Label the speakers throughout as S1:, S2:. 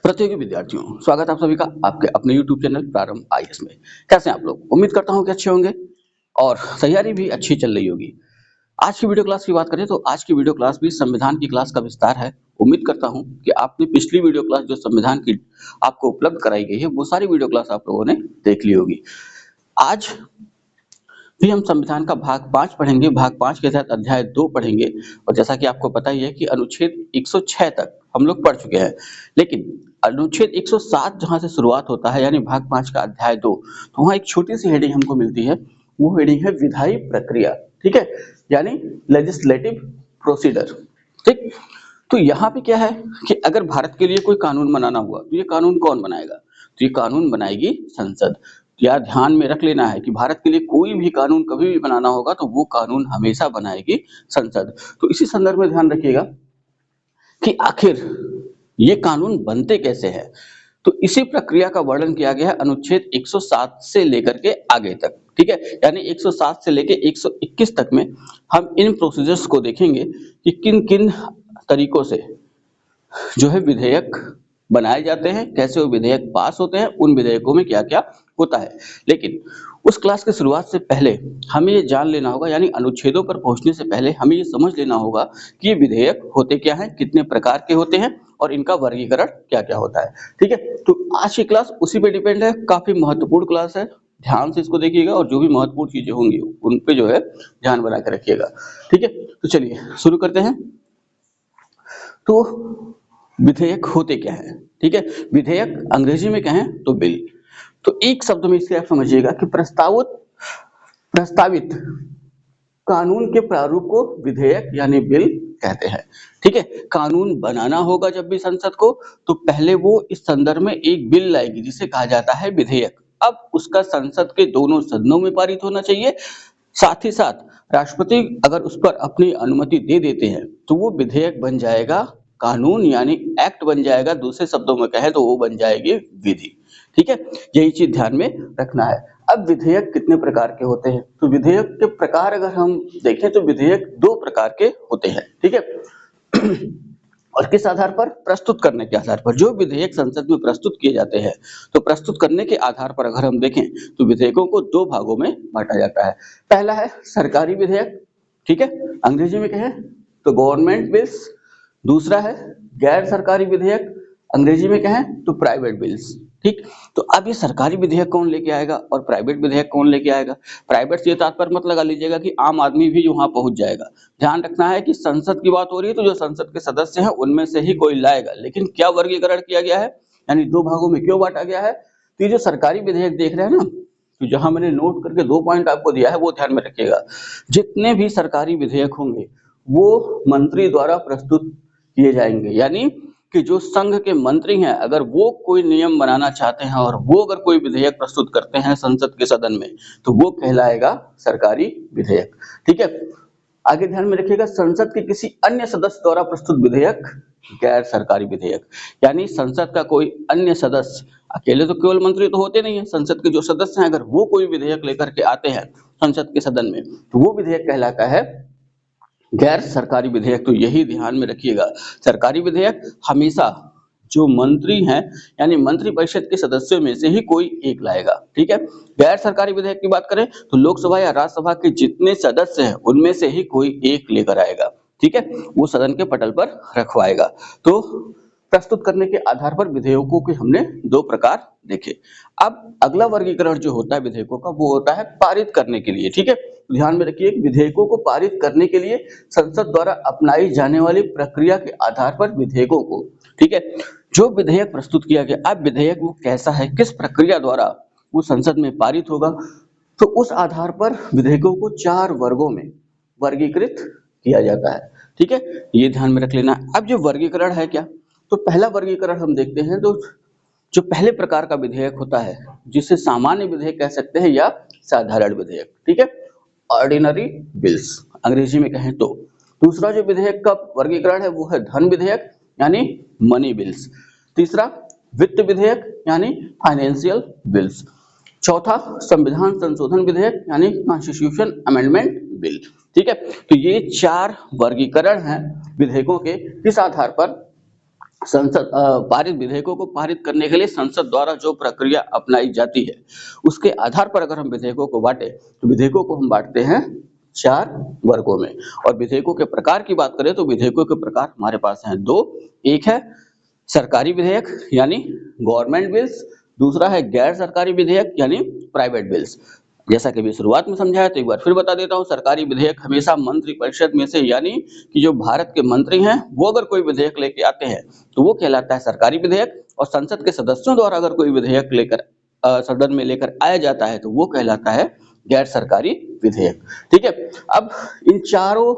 S1: प्रतियोगी विद्यार्थियों, स्वागत है आप सभी का आपके अपने YouTube चैनल प्रारंभ आईएएस में। कैसे हैं आप लोग? उम्मीद करता हूं कि अच्छे होंगे और तैयारी भी अच्छी चल रही होगी। आज की वीडियो क्लास की बात करें तो आज की वीडियो क्लास भी संविधान की क्लास का विस्तार है। उम्मीद करता हूं कि आपने पिछली वीडियो क्लास जो संविधान की आपको उपलब्ध कराई गई है, वो सारी वीडियो क्लास आप लोगों ने देख ली होगी। आज भी हम संविधान का भाग 5 पढ़ेंगे। भाग 5 के तहत अध्याय 2 पढ़ेंगे और जैसा कि आपको पता ही है कि अनुच्छेद 106 तक हम लोग पढ़ चुके हैं। लेकिन अनुच्छेद 107 जहां से शुरुआत होता है यानी भाग 5 का अध्याय 2, तो वहां एक छोटी सी हेडिंग हमको मिलती है। वो हेडिंग है विधायी प्रक्रिया, ठीक है, यानी लेजिस्लेटिव प्रोसीडर। ठीक, तो यहाँ पे क्या है कि अगर भारत के लिए कोई कानून बनाना हुआ तो ये कानून कौन बनाएगा? तो ये कानून बनाएगी संसद। या ध्यान में रख लेना है कि भारत के लिए कोई भी कानून कभी भी बनाना होगा तो वो कानून हमेशा बनाएगी संसद। तो इसी संदर्भ में ध्यान रखिएगा कि आखिर ये कानून बनते कैसे हैं। तो इसी प्रक्रिया का वर्णन किया गया है अनुच्छेद 107 से लेकर के आगे तक, ठीक है, यानी 107 से लेकर 121 तक में हम इन प्रोसीजर्स को देखेंगे कि किन किन तरीकों से जो है विधेयक बनाए जाते हैं, कैसे वो विधेयक पास होते हैं, उन विधेयकों में क्या क्या होता है। लेकिन उस क्लास की शुरुआत से पहले हमें ये जान लेना होगा, यानी अनुच्छेदों पर पहुंचने से पहले हमें ये समझ लेना होगा कि ये विधेयक होते क्या हैं, कितने प्रकार के होते हैं और इनका वर्गीकरण क्या क्या होता है। ठीक है, तो आज की क्लास उसी पे डिपेंड है। काफी महत्वपूर्ण क्लास है, ध्यान से इसको देखिएगा और जो भी महत्वपूर्ण चीजें होंगी उन पे जो है ध्यान बना के रखिएगा। ठीक है, तो चलिए शुरू करते हैं। तो विधेयक होते क्या है? ठीक है, विधेयक अंग्रेजी में कहें तो बिल। तो एक शब्द में इसे आप समझिएगा कि प्रस्तावित कानून के प्रारूप को विधेयक यानी बिल कहते हैं। ठीक है, कानून बनाना होगा जब भी संसद को तो पहले वो इस संदर्भ में एक बिल लाएगी जिसे कहा जाता है विधेयक। अब उसका संसद के दोनों सदनों में पारित होना चाहिए। साथ ही साथ राष्ट्रपति अगर उस पर अपनी अनुमति दे देते हैं तो वो विधेयक बन जाएगा कानून, यानी एक्ट बन जाएगा। दूसरे शब्दों में कहें तो वो बन जाएगी विधि। ठीक है, यही चीज ध्यान में रखना है। अब विधेयक कितने प्रकार के होते हैं? तो विधेयक के प्रकार अगर हम देखें तो विधेयक 2 प्रकार के होते हैं। ठीक है, और किस आधार पर? प्रस्तुत करने के आधार पर। जो विधेयक संसद में प्रस्तुत किए जाते हैं तो प्रस्तुत करने के आधार पर अगर हम देखें तो विधेयकों को 2 भागों में बांटा जाता है। पहला है सरकारी विधेयक, ठीक है, अंग्रेजी में कहें तो गवर्नमेंट बिल्स। दूसरा है गैर सरकारी विधेयक, अंग्रेजी में कहें तो प्राइवेट बिल्स। ठीक, तो अब ये सरकारी विधेयक कौन लेके आएगा और प्राइवेट विधेयक कौन लेके आएगा? प्राइवेट से तात्पर्य मत लगा लीजिएगा कि आम आदमी भी वहां पहुंच जाएगा। ध्यान रखना है कि संसद की बात हो रही है तो जो संसद के सदस्य हैं उनमें से ही कोई लाएगा। लेकिन क्या वर्गीकरण किया गया है, यानी 2 भागों में क्यों बांटा गया है? तो ये जो सरकारी विधेयक देख रहे हैं ना, तो जहां मैंने नोट करके 2 पॉइंट आपको दिया है वो ध्यान में रखिएगा। जितने भी सरकारी विधेयक होंगे वो मंत्री द्वारा प्रस्तुत किए जाएंगे, यानी कि जो संघ के मंत्री हैं अगर वो कोई नियम बनाना चाहते हैं और वो अगर कोई विधेयक प्रस्तुत करते हैं संसद के सदन में तो वो कहलाएगा सरकारी विधेयक। ठीक है, आगे ध्यान में रखिएगा संसद के किसी अन्य सदस्य द्वारा प्रस्तुत विधेयक गैर सरकारी विधेयक, यानी संसद का कोई अन्य सदस्य, अकेले तो केवल मंत्री तो होते नहीं है, संसद के जो सदस्य हैं अगर वो कोई विधेयक लेकर के आते हैं संसद के सदन में तो वो विधेयक कहलाता है गैर सरकारी विधेयक। तो यही ध्यान में रखिएगा, सरकारी विधेयक हमेशा जो मंत्री हैं यानी मंत्रिपरिषद के सदस्यों में से ही कोई एक लाएगा। ठीक है, गैर सरकारी विधेयक की बात करें तो लोकसभा या राज्यसभा के जितने सदस्य हैं उनमें से ही कोई एक लेकर आएगा। ठीक है, वो सदन के पटल पर रखवाएगा। तो प्रस्तुत करने के आधार पर विधेयकों के हमने 2 प्रकार देखे। अब अगला वर्गीकरण जो होता है विधेयकों का वो होता है पारित करने के लिए। ठीक है, ध्यान में रखिए विधेयकों को पारित करने के लिए संसद द्वारा अपनाई जाने वाली प्रक्रिया के आधार पर विधेयकों को, ठीक है, जो विधेयक प्रस्तुत किया गया, अब विधेयक वो कैसा है, किस प्रक्रिया द्वारा वो संसद में पारित होगा, तो उस आधार पर विधेयकों को 4 वर्गों में वर्गीकृत किया जाता है। ठीक है, ये ध्यान में रख लेना। अब जो वर्गीकरण है क्या, तो पहला वर्गीकरण हम देखते हैं तो जो पहले प्रकार का विधेयक होता है जिसे सामान्य विधेयक कह सकते हैं या साधारण विधेयक। ठीक है, ऑर्डिनरी बिल्स अंग्रेजी में कहें तो। दूसरा जो विधेयक का वर्गीकरण है वो है धन विधेयक यानी मनी बिल्स। तीसरा वित्त विधेयक यानी फाइनेंशियल बिल्स। चौथा संविधान संशोधन विधेयक यानी कॉन्स्टिट्यूशन अमेंडमेंट बिल। ठीक है, तो ये 4 वर्गीकरण हैं विधेयकों के। किस आधार पर? संसद पारित विधेयकों को पारित करने के लिए संसद द्वारा जो प्रक्रिया अपनाई जाती है, उसके आधार पर अगर हम विधेयकों को बांटे तो विधेयकों को हम बांटते हैं 4 वर्गों में। और विधेयकों के प्रकार की बात करें तो विधेयकों के प्रकार हमारे पास हैं 2। एक है सरकारी विधेयक यानी गवर्नमेंट बिल्स, दूसरा है गैर सरकारी विधेयक यानी प्राइवेट बिल्स। जैसा कि अभी शुरुआत में समझाया तो एक बार फिर बता देता हूँ, सरकारी विधेयक हमेशा मंत्रिपरिषद में से यानी कि जो भारत के मंत्री हैं वो अगर कोई विधेयक लेके आते हैं तो वो कहलाता है सरकारी विधेयक, और संसद के सदस्यों द्वारा अगर कोई विधेयक लेकर सदन में लेकर आया जाता है तो वो कहलाता है गैर सरकारी विधेयक। ठीक है, अब इन चारों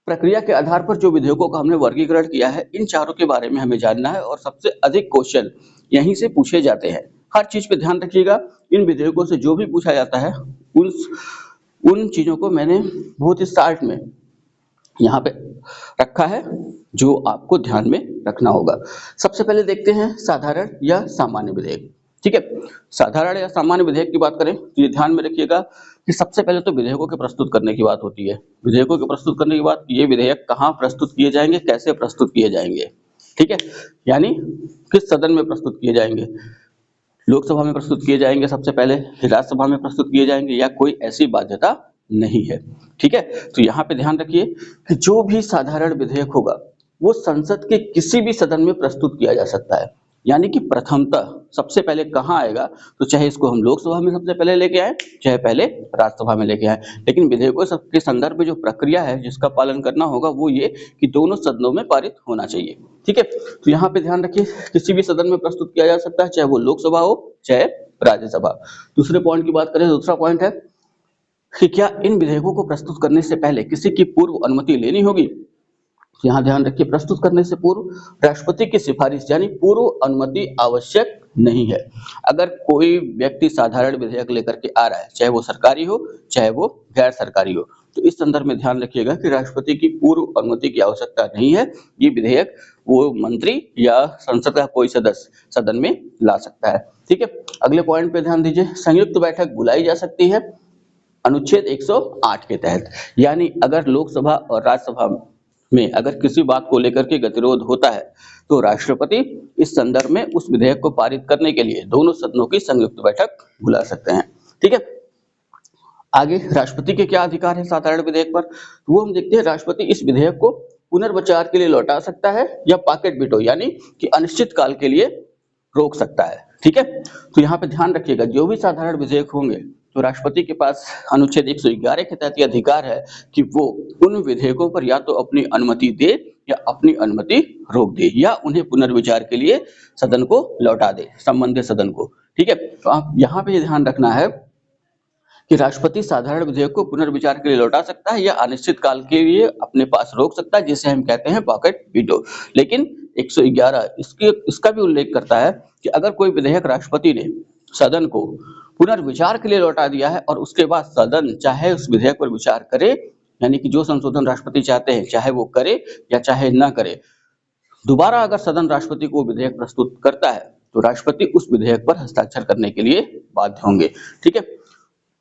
S1: प्रक्रिया के आधार पर जो विधेयकों का हमने वर्गीकरण किया है, इन चारों के बारे में हमें जानना है और सबसे अधिक क्वेश्चन यहीं से पूछे जाते हैं। हर चीज पे ध्यान रखिएगा, इन विधेयकों से जो भी पूछा जाता है उन चीजों को मैंने बहुत ही शार्ट में यहाँ पे रखा है जो आपको ध्यान में रखना होगा। सबसे पहले देखते हैं साधारण या सामान्य विधेयक। ठीक है, साधारण या सामान्य विधेयक की बात करें तो ये ध्यान में रखिएगा कि सबसे पहले तो विधेयकों के प्रस्तुत करने की बात होती है। विधेयकों के प्रस्तुत करने के बाद ये विधेयक कहाँ प्रस्तुत किए जाएंगे, कैसे प्रस्तुत किए जाएंगे। ठीक है, यानी किस सदन में प्रस्तुत किए जाएंगे, लोकसभा में प्रस्तुत किए जाएंगे सबसे पहले, राज्यसभा में प्रस्तुत किए जाएंगे या कोई ऐसी बाध्यता नहीं है। ठीक है, तो यहाँ पे ध्यान रखिए कि जो भी साधारण विधेयक होगा वो संसद के किसी भी सदन में प्रस्तुत किया जा सकता है। यानी कि प्रथमतः सबसे पहले कहाँ आएगा, तो चाहे इसको हम लोकसभा में सबसे पहले लेके आए चाहे पहले राज्यसभा में लेके आए, लेकिन विधेयकों के संदर्भ में जो प्रक्रिया है जिसका पालन करना होगा वो ये कि दोनों सदनों में पारित होना चाहिए। ठीक है, तो यहाँ पे ध्यान रखिए किसी भी सदन में प्रस्तुत किया जा सकता है, चाहे वो लोकसभा हो चाहे राज्यसभा। दूसरे पॉइंट की बात करें, दूसरा पॉइंट है कि क्या इन विधेयकों को प्रस्तुत करने से पहले किसी की पूर्व अनुमति लेनी होगी। यहाँ ध्यान रखिए प्रस्तुत करने से पूर्व राष्ट्रपति की सिफारिश यानी पूर्व अनुमति आवश्यक नहीं है। अगर कोई व्यक्ति साधारण विधेयक लेकर के आ रहा है, चाहे वो सरकारी हो चाहे वो गैर सरकारी हो, तो इस संदर्भ में ध्यान रखिएगा कि राष्ट्रपति की पूर्व अनुमति की आवश्यकता नहीं है। ये विधेयक वो मंत्री या संसद का कोई सदस्य सदन में ला सकता है। ठीक है, अगले पॉइंट पे ध्यान दीजिए, संयुक्त बैठक बुलाई जा सकती है अनुच्छेद 108 के तहत। यानी अगर लोकसभा और राज्यसभा में अगर किसी बात को लेकर के गतिरोध होता है तो राष्ट्रपति इस संदर्भ में उस विधेयक को पारित करने के लिए दोनों सदनों की संयुक्त बैठक बुला सकते हैं। ठीक है, आगे राष्ट्रपति के क्या अधिकार है साधारण विधेयक पर, वो हम देखते हैं। राष्ट्रपति इस विधेयक को पुनर्विचार के लिए लौटा सकता है या पॉकेट वीटो यानी कि अनिश्चित काल के लिए रोक सकता है। ठीक है, तो यहाँ पे ध्यान रखिएगा जो भी साधारण विधेयक होंगे तो राष्ट्रपति के पास अनुच्छेद 111 के तहत यह अधिकार है कि वो उन विधेयकों पर या तो अपनी अनुमति दे या अपनी अनुमति रोक दे या उन्हें पुनर्विचार के लिए सदन को लौटा दे, संबंधित सदन को। ठीक है, तो आप यहाँ पे ध्यान रखना है कि राष्ट्रपति साधारण विधेयक को पुनर्विचार के लिए लौटा सकता है या अनिश्चित काल के लिए अपने पास रोक सकता है, जिसे हम कहते हैं पॉकेट वीटो। लेकिन 111 इसका भी उल्लेख करता है कि अगर कोई विधेयक राष्ट्रपति ने सदन को पुनर्विचार के लिए लौटा दिया है और उसके बाद सदन चाहे उस विधेयक पर विचार करे, यानी कि जो संशोधन राष्ट्रपति चाहते हैं चाहे वो करे या चाहे ना करे, दोबारा अगर सदन राष्ट्रपति को विधेयक प्रस्तुत करता है तो राष्ट्रपति उस विधेयक पर हस्ताक्षर करने के लिए बाध्य होंगे। ठीक है,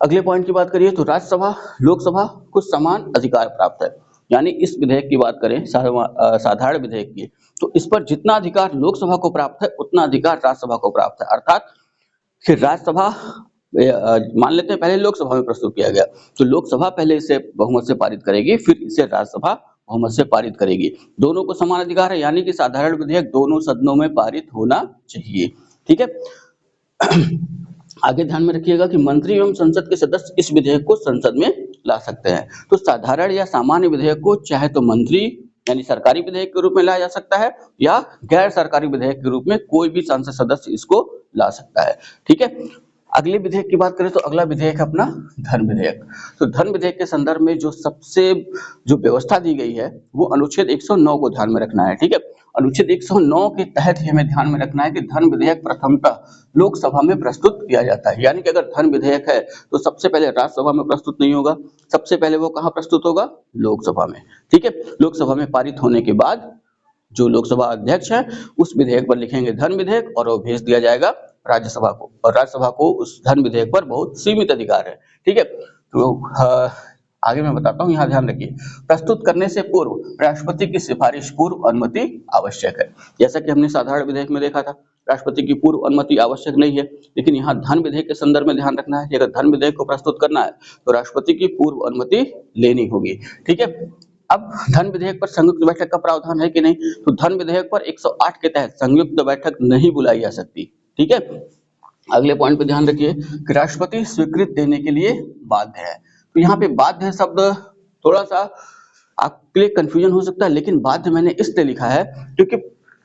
S1: अगले पॉइंट की बात करिए तो राज्यसभा लोकसभा को समान अधिकार प्राप्त है। यानी इस विधेयक की बात करें साधारण विधेयक की, तो इस पर जितना अधिकार लोकसभा को प्राप्त है उतना अधिकार राज्यसभा को प्राप्त है। अर्थात फिर राज्यसभा मान लेते हैं पहले लोकसभा में प्रस्तुत किया गया तो लोकसभा पहले इसे बहुमत से पारित करेगी, फिर इसे राज्यसभा बहुमत से पारित करेगी। दोनों को समान अधिकार है, यानी कि साधारण विधेयक दोनों सदनों में पारित होना चाहिए। ठीक है, आगे ध्यान में रखिएगा कि मंत्री एवं संसद के सदस्य इस विधेयक को संसद में ला सकते हैं। तो साधारण या सामान्य विधेयक को चाहे तो मंत्री यानी सरकारी विधेयक के रूप में लाया जा सकता है या गैर सरकारी विधेयक के रूप में कोई भी संसद सदस्य इसको ला सकता है। ठीक है, अगले विधेयक की बात करें तो अगला विधेयक अपना धन विधेयक। तो धन विधेयक के संदर्भ में जो व्यवस्था दी गई है वो अनुच्छेद 109 को ध्यान में रखना है। ठीक है, अनुच्छेद 109 के तहत हमें ध्यान में रखना है कि धन विधेयक प्रथमतः लोकसभा में प्रस्तुत किया जाता है। यानी कि अगर धन विधेयक है तो सबसे पहले राज्यसभा में प्रस्तुत नहीं होगा, सबसे पहले वो कहाँ प्रस्तुत होगा, लोकसभा में। ठीक है, लोकसभा में पारित होने के बाद जो लोकसभा अध्यक्ष है उस विधेयक पर लिखेंगे धन विधेयक और वो भेज दिया जाएगा राज्यसभा को, और राज्यसभा को उस धन विधेयक पर बहुत सीमित अधिकार है। ठीक है, तो आगे मैं बताता हूँ, यहाँ ध्यान रखिए। प्रस्तुत करने से पूर्व राष्ट्रपति की सिफारिश पूर्व अनुमति आवश्यक है। जैसा कि हमने साधारण विधेयक में देखा था, राष्ट्रपति की पूर्व अनुमति आवश्यक नहीं है, लेकिन यहाँ धन विधेयक के संदर्भ में ध्यान रखना है कि अगर धन विधेयक को प्रस्तुत करना है तो राष्ट्रपति की पूर्व अनुमति लेनी होगी। ठीक है, अब धन विधेयक पर संयुक्त बैठक का प्रावधान है कि नहीं, तो धन विधेयक पर 108 के तहत संयुक्त बैठक नहीं बुलाई जा सकती। ठीक है, अगले पॉइंट पे ध्यान रखिए कि राष्ट्रपति स्वीकृति देने के लिए बाध्य है। तो यहाँ पे बाध्य शब्द थोड़ा सा आपके लिए कंफ्यूजन हो सकता है, लेकिन बाध्य मैंने इसलिए लिखा है क्योंकि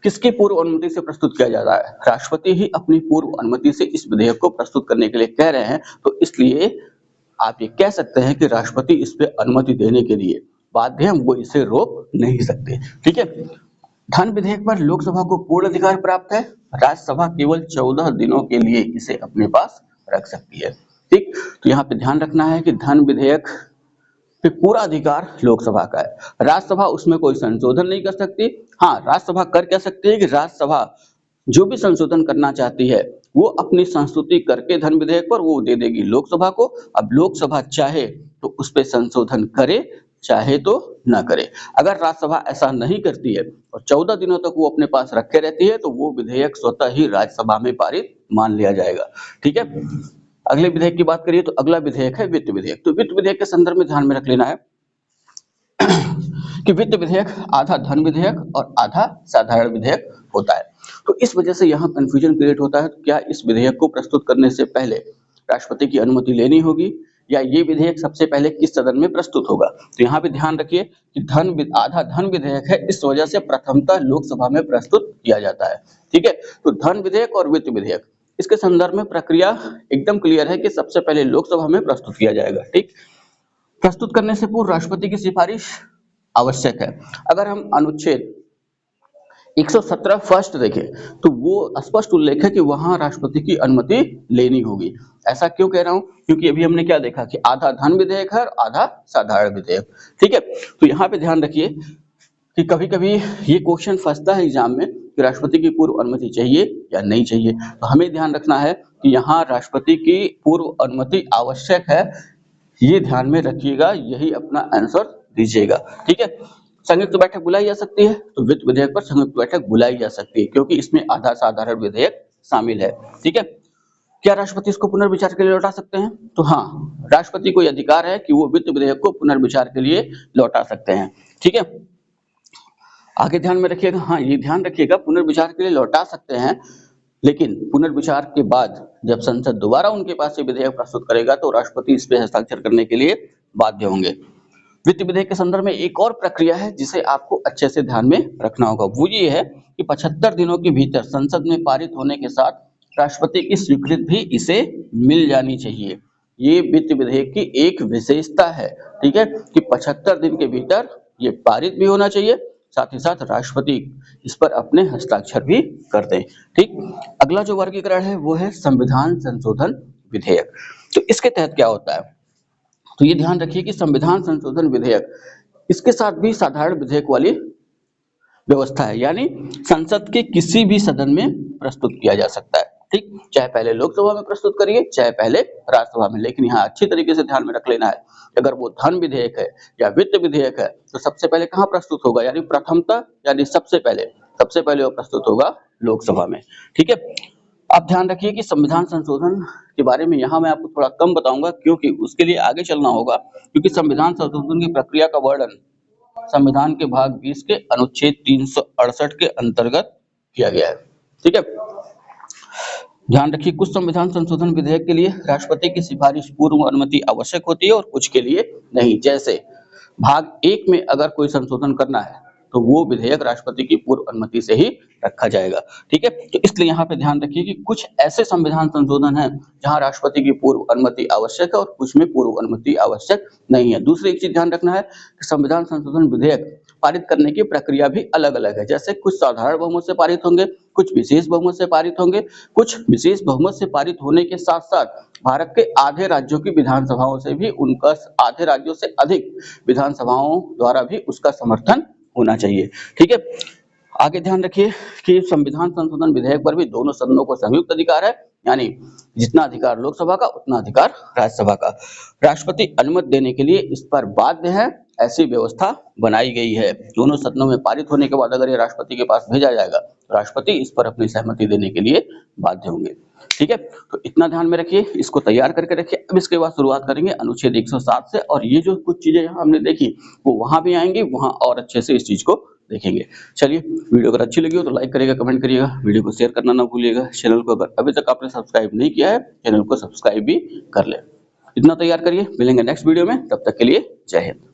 S1: किसकी पूर्व अनुमति से प्रस्तुत किया जा रहा है, राष्ट्रपति ही अपनी पूर्व अनुमति से इस विधेयक को प्रस्तुत करने के लिए कह रहे हैं, तो इसलिए आप ये कह सकते हैं कि राष्ट्रपति इस पे अनुमति देने के लिए बाध्य है, वो इसे रोक नहीं सकते। ठीक है, धन विधेयक पर लोकसभा को पूर्ण अधिकार प्राप्त है, राज्यसभा केवल 14 दिनों के लिए इसे अपने पास रख सकती है। ठीक, तो यहाँ पे ध्यान रखना है कि धन विधेयक पे पूरा अधिकार लोकसभा का है, राज्यसभा उसमें कोई संशोधन नहीं कर सकती। हाँ, राज्यसभा कर क्या सकती है कि राज्यसभा जो भी संशोधन करना चाहती है वो अपनी संस्तुति करके धन विधेयक पर वो दे देगी लोकसभा को। अब लोकसभा चाहे तो उस पर संशोधन करे, चाहे तो ना करे। अगर राज्यसभा ऐसा नहीं करती है और 14 दिनों तक वो अपने पास रखे रहती है तो वो विधेयक स्वतः ही राज्यसभा में पारित मान लिया जाएगा। ठीक है, अगले विधेयक की बात करिए तो अगला विधेयक है वित्त विधेयक। तो वित्त विधेयक के संदर्भ में ध्यान में रख लेना है कि वित्त विधेयक आधा धन विधेयक और आधा साधारण विधेयक होता है। तो इस वजह से यहाँ कंफ्यूजन क्रिएट होता है, तो क्या इस विधेयक को प्रस्तुत करने से पहले राष्ट्रपति की अनुमति लेनी होगी या ये विधेयक सबसे पहले किस सदन में प्रस्तुत होगा। तो यहाँ पे ध्यान रखिए कि आधा धन विधेयक है, इस वजह से प्रथमतः लोकसभा में प्रस्तुत किया जाता है। ठीक है, तो धन विधेयक और वित्त विधेयक इसके संदर्भ में प्रक्रिया एकदम क्लियर है कि सबसे पहले लोकसभा में प्रस्तुत किया जाएगा। ठीक, प्रस्तुत करने से पूर्व राष्ट्रपति की सिफारिश आवश्यक है। अगर हम अनुच्छेद 117 फर्स्ट देखें तो वो स्पष्ट उल्लेख है कि वहां राष्ट्रपति की अनुमति लेनी होगी। ऐसा क्यों कह रहा हूं, क्योंकि अभी हमने क्या देखा कि आधा धन विधेयक है और आधा साधारण विधेयक। ठीक है, तो यहाँ पे ध्यान रखिए कि कभी कभी ये क्वेश्चन फंसता है एग्जाम में कि राष्ट्रपति की पूर्व अनुमति चाहिए या नहीं चाहिए। तो हमें ध्यान रखना है कि यहाँ राष्ट्रपति की पूर्व अनुमति आवश्यक है, ये ध्यान में रखिएगा, यही अपना आंसर दीजिएगा। ठीक है, संयुक्त बैठक बुलाई जा सकती है, तो वित्त विधेयक पर संयुक्त बैठक बुलाई जा सकती है क्योंकि इसमें आधा साधारण विधेयक शामिल है। ठीक है, क्या राष्ट्रपति इसको पुनर्विचार के लिए लौटा सकते हैं, तो हाँ, राष्ट्रपति को अधिकार है कि वो वित्त विधेयक को पुनर्विचार के लिए लौटा सकते हैं। ठीक है, आगे ध्यान में रखिएगा, हाँ ये ध्यान रखिएगा पुनर्विचार के लिए लौटा सकते हैं, लेकिन पुनर्विचार के बाद जब संसद दोबारा उनके पास ये विधेयक प्रस्तुत करेगा तो राष्ट्रपति इस पे हस्ताक्षर करने के लिए बाध्य होंगे। वित्त विधेयक के संदर्भ में एक और प्रक्रिया है जिसे आपको अच्छे से ध्यान में रखना होगा, वो ये है कि 75 दिनों के भीतर संसद में पारित होने के साथ राष्ट्रपति की स्वीकृति भी इसे मिल जानी चाहिए। ये वित्त विधेयक की एक विशेषता है। ठीक है, कि 75 दिन के भीतर ये पारित भी होना चाहिए, साथ ही साथ राष्ट्रपति इस पर अपने हस्ताक्षर भी कर दें। ठीक, अगला जो वर्गीकरण है वो है संविधान संशोधन विधेयक। तो इसके तहत क्या होता है, तो ये ध्यान रखिए कि संविधान संशोधन विधेयक इसके साथ भी साधारण विधेयक वाली व्यवस्था है, यानी संसद के किसी भी सदन में प्रस्तुत किया जा सकता है। ठीक, चाहे पहले लोकसभा में प्रस्तुत करिए चाहे पहले राज्यसभा में, लेकिन यहाँ अच्छी तरीके से ध्यान में रख लेना है अगर वो धन विधेयक है या वित्त विधेयक है तो सबसे पहले कहाँ प्रस्तुत होगा, यानी प्रथमतः यानी सबसे पहले वो प्रस्तुत होगा लोकसभा में। ठीक है, आप ध्यान रखिए कि संविधान संशोधन के बारे में यहाँ मैं आपको थोड़ा कम बताऊंगा क्योंकि उसके लिए आगे चलना होगा, क्योंकि संविधान संशोधन की प्रक्रिया का वर्णन संविधान के भाग 20 के अनुच्छेद 368 के अंतर्गत किया गया है। ठीक है, ध्यान रखिए कुछ संविधान संशोधन विधेयक के लिए राष्ट्रपति की सिफारिश पूर्व अनुमति आवश्यक होती है और कुछ के लिए नहीं। जैसे भाग 1 में अगर कोई संशोधन करना है तो वो विधेयक राष्ट्रपति की पूर्व अनुमति से ही रखा जाएगा। ठीक है, तो इसलिए यहाँ पे ध्यान रखिए कि कुछ ऐसे संविधान संशोधन हैं जहाँ राष्ट्रपति की पूर्व अनुमति आवश्यक है और कुछ में पूर्व अनुमति आवश्यक नहीं है। दूसरी एक चीज ध्यान रखना है कि संविधान संशोधन विधेयक पारित करने की प्रक्रिया भी अलग अलग है। जैसे कुछ साधारण बहुमत से पारित होंगे, कुछ विशेष बहुमत से पारित होंगे, कुछ विशेष बहुमत से पारित होने के साथ साथ भारत के आधे राज्यों की विधानसभाओं से भी उनका आधे राज्यों से अधिक विधानसभाओं द्वारा भी उसका समर्थन होना चाहिए। ठीक है, आगे ध्यान रखिए कि संविधान संशोधन विधेयक पर भी दोनों सदनों को संयुक्त अधिकार है, यानी जितना अधिकार लोकसभा का उतना अधिकार राज्यसभा का। राष्ट्रपति अनुमति देने के लिए इस पर बाध्य है, ऐसी व्यवस्था बनाई गई है। दोनों सदनों में पारित होने के बाद अगर ये राष्ट्रपति के पास भेजा जाएगा तो राष्ट्रपति इस पर अपनी सहमति देने के लिए बाध्य होंगे। ठीक है, तो इतना ध्यान में रखिए, इसको तैयार करके रखिए। अब इसके बाद शुरुआत करेंगे अनुच्छेद 107 से, और ये जो कुछ चीजें यहाँ हमने देखी वो वहां भी आएंगी, वहां और अच्छे से इस चीज को देखेंगे। चलिए, वीडियो अगर अच्छी लगी हो तो लाइक करिएगा, कमेंट करिएगा, वीडियो को शेयर करना ना भूलिएगा। चैनल को अगर अभी तक आपने सब्सक्राइब नहीं किया है, चैनल को सब्सक्राइब भी कर ले। इतना तैयार करिए, मिलेंगे नेक्स्ट वीडियो में, तब तक के लिए जय हिंद।